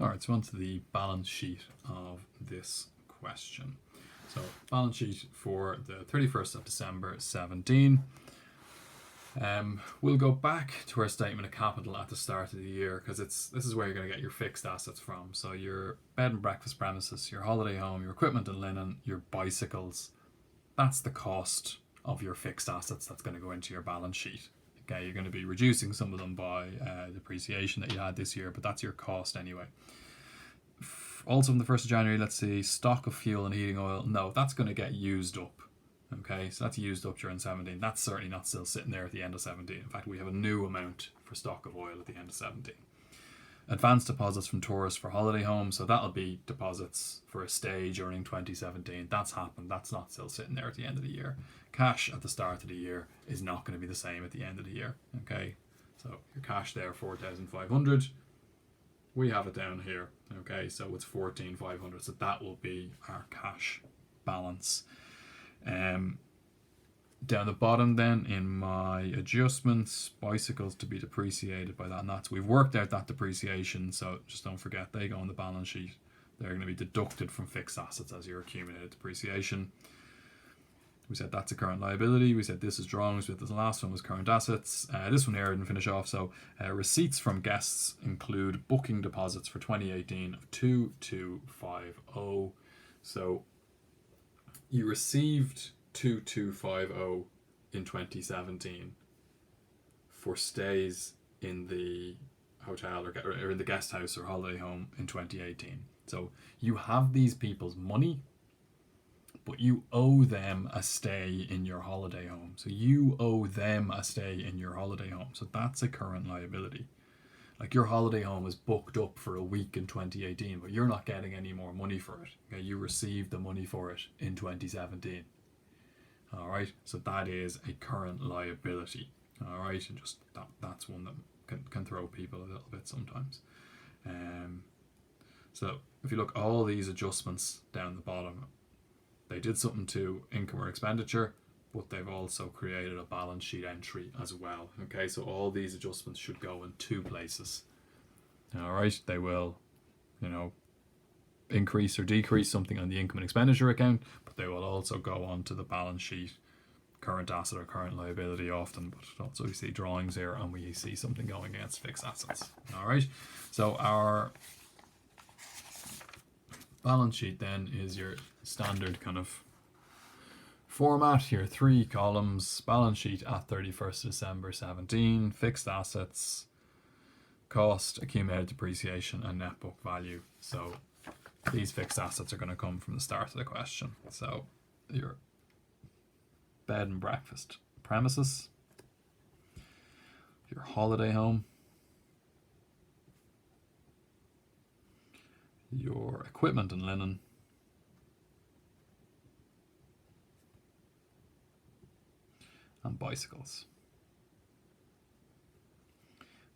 All right, so on to the balance sheet of this question. So balance sheet for the 31st of December 17. We'll go back to our statement of capital at the start of the year because this is where you're going to get your fixed assets from. So your bed and breakfast premises, your holiday home, your equipment and linen, your bicycles. That's the cost of your fixed assets that's going to go into your balance sheet. Okay, you're going to be reducing some of them by depreciation that you had this year, but that's your cost anyway. Also, on the 1st of January, let's see, stock of fuel and heating oil. No, that's going to get used up. Okay, so that's used up during 17. That's certainly not still sitting there at the end of 17. In fact, we have a new amount for stock of oil at the end of 17. Advanced deposits from tourists for holiday homes. So that'll be deposits for a stay during 2017. That's happened. That's not still sitting there at the end of the year. Cash at the start of the year is not going to be the same at the end of the year. Okay, so your cash there, 4,500. We have it down here. Okay, so it's 14,500. So that will be our cash balance. Down the bottom then in my adjustments, bicycles to be depreciated by that, and that's, we've worked out that depreciation, so just don't forget they go on the balance sheet. They're going to be deducted from fixed assets as your accumulated depreciation. We said that's a current liability. We said this is drawings. We said the last one was current assets. This one here I didn't finish off. So receipts from guests include booking deposits for 2018 of 2250. So you received 2250 in 2017 for stays in the hotel or in the guest house or holiday home in 2018. So you have these people's money, but you owe them a stay in your holiday home. So you owe them a stay in your holiday home. So that's a current liability. Like your holiday home is booked up for a week in 2018, but you're not getting any more money for it. Okay? You received the money for it in 2017. All right, so that is a current liability. All right, and just that's one that can throw people a little bit sometimes. So if you look at all these adjustments down the bottom, they did something to income or expenditure, but they've also created a balance sheet entry as well. Okay, so all these adjustments should go in two places. All right, they will, increase or decrease something on the income and expenditure account, but they will also go onto the balance sheet, current asset or current liability often, but also we see drawings here and we see something going against fixed assets. All right, so our balance sheet then is your standard kind of format, your 3 columns, balance sheet at 31st December 17, fixed assets, cost, accumulated depreciation, and net book value. So these fixed assets are going to come from the start of the question. So your bed and breakfast premises, your holiday home, your equipment and linen, and bicycles.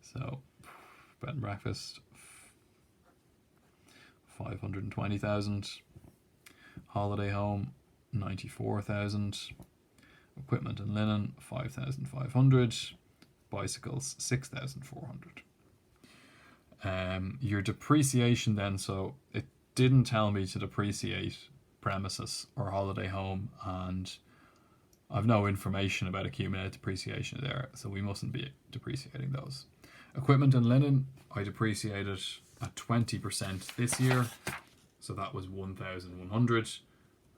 So bed and breakfast, 520,000, holiday home 94,000, equipment and linen 5,500, bicycles 6,400. Your depreciation then, so it didn't tell me to depreciate premises or holiday home, and I've no information about accumulated depreciation there, so we mustn't be depreciating those. Equipment and linen, I depreciated at 20% this year, so that was 1,100,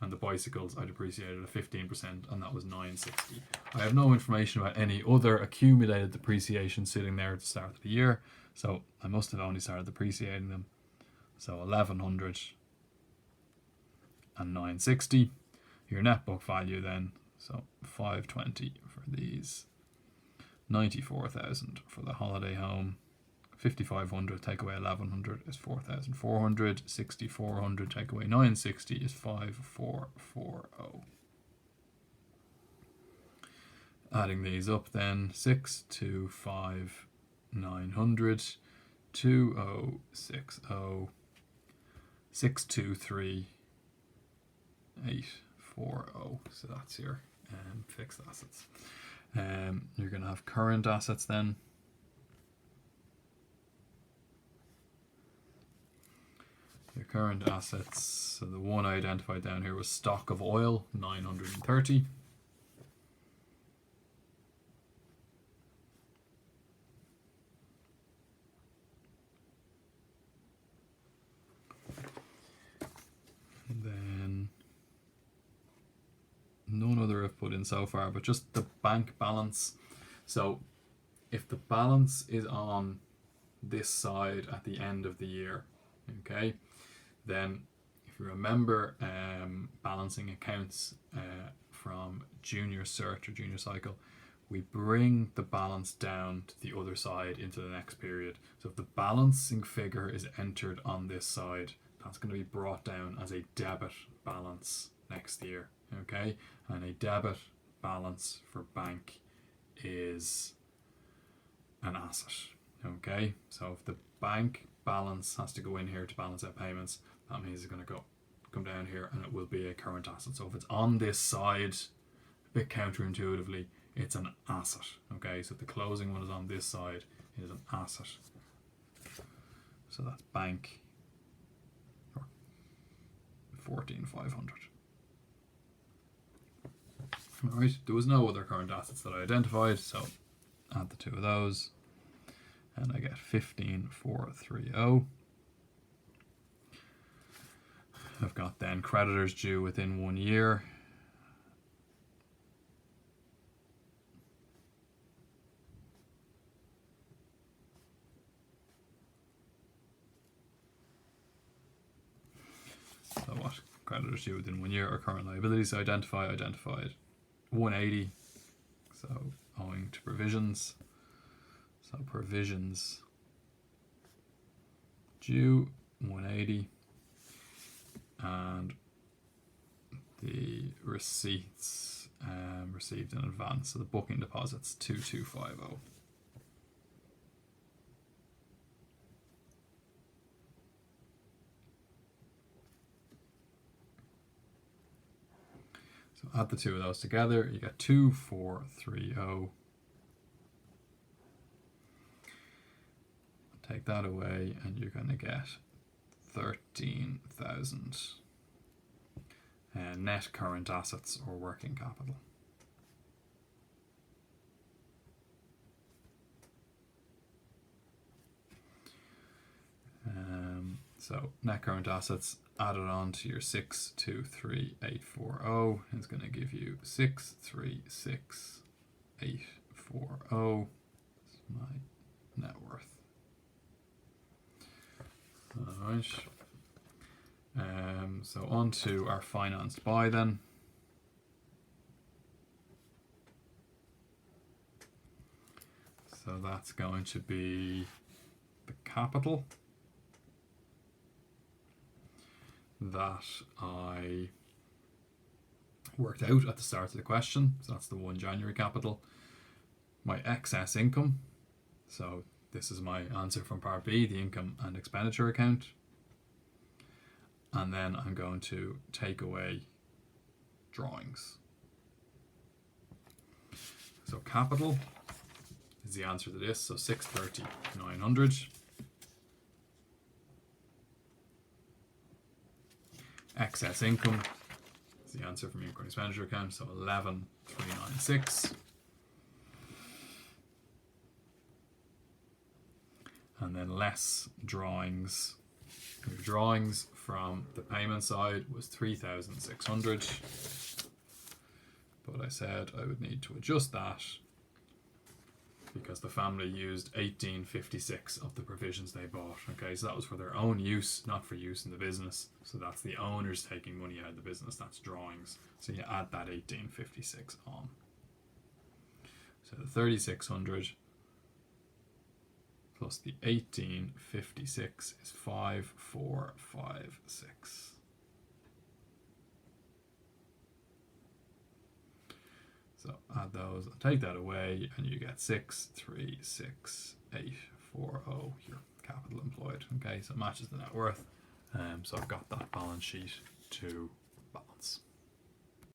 and the bicycles I depreciated at 15%, and that was 960. I have no information about any other accumulated depreciation sitting there at the start of the year, so I must have only started depreciating them. So 1,100 and 960. Your net book value then, so 520 for these, 94,000 for the holiday home, 5,500 take away 1,100 is 4,400, 6,400 take away 960 is 5,440. Adding these up then, 6,25900, 2060, 623,840. So that's your fixed assets. You're going to have current assets then. Your current assets, so the one I identified down here was stock of oil, 930. And then none other I've put in so far, but just the bank balance. So if the balance is on this side at the end of the year, okay, then if you remember balancing accounts from junior cert or junior cycle, we bring the balance down to the other side into the next period. So if the balancing figure is entered on this side, that's going to be brought down as a debit balance next year, okay? And a debit balance for bank is an asset, okay? So if the bank balance has to go in here to balance out payments, that means it's going to come down here and it will be a current asset. So if it's on this side, a bit counterintuitively, it's an asset, okay? So if the closing one is on this side, it is an asset. So that's bank 14,500. Alright, there was no other current assets that I identified, so add the two of those and I get 15,430. I've got then creditors due within 1 year. So what creditors due within 1 year are current liabilities. So identified 180. So owing to provisions. So provisions due 180. And the receipts received in advance. So the booking deposits 2250. So add the two of those together, you get 2430. Take that away and you're going to get 13,000 net current assets or working capital. So net current assets added on to your 623840 is going to give you 636840. That's my net worth. Alright. So on to our financed by then. So that's going to be the capital that I worked out at the start of the question. So that's the 1 January capital. My excess income. So this is my answer from part B, the income and expenditure account. And then I'm going to take away drawings. So capital is the answer to this. So 630,900. Excess income is the answer from income and expenditure account. So 11,396. And then less drawings. Your drawings from the payment side was 3,600. But I said I would need to adjust that because the family used 1856 of the provisions they bought. Okay, so that was for their own use, not for use in the business. So that's the owners taking money out of the business. That's drawings. So you add that 1856 on. So the 3,600 plus the 1856 is 5456. So add those, take that away, and you get 636,840, your capital employed. Okay, so it matches the net worth. So I've got that balance sheet to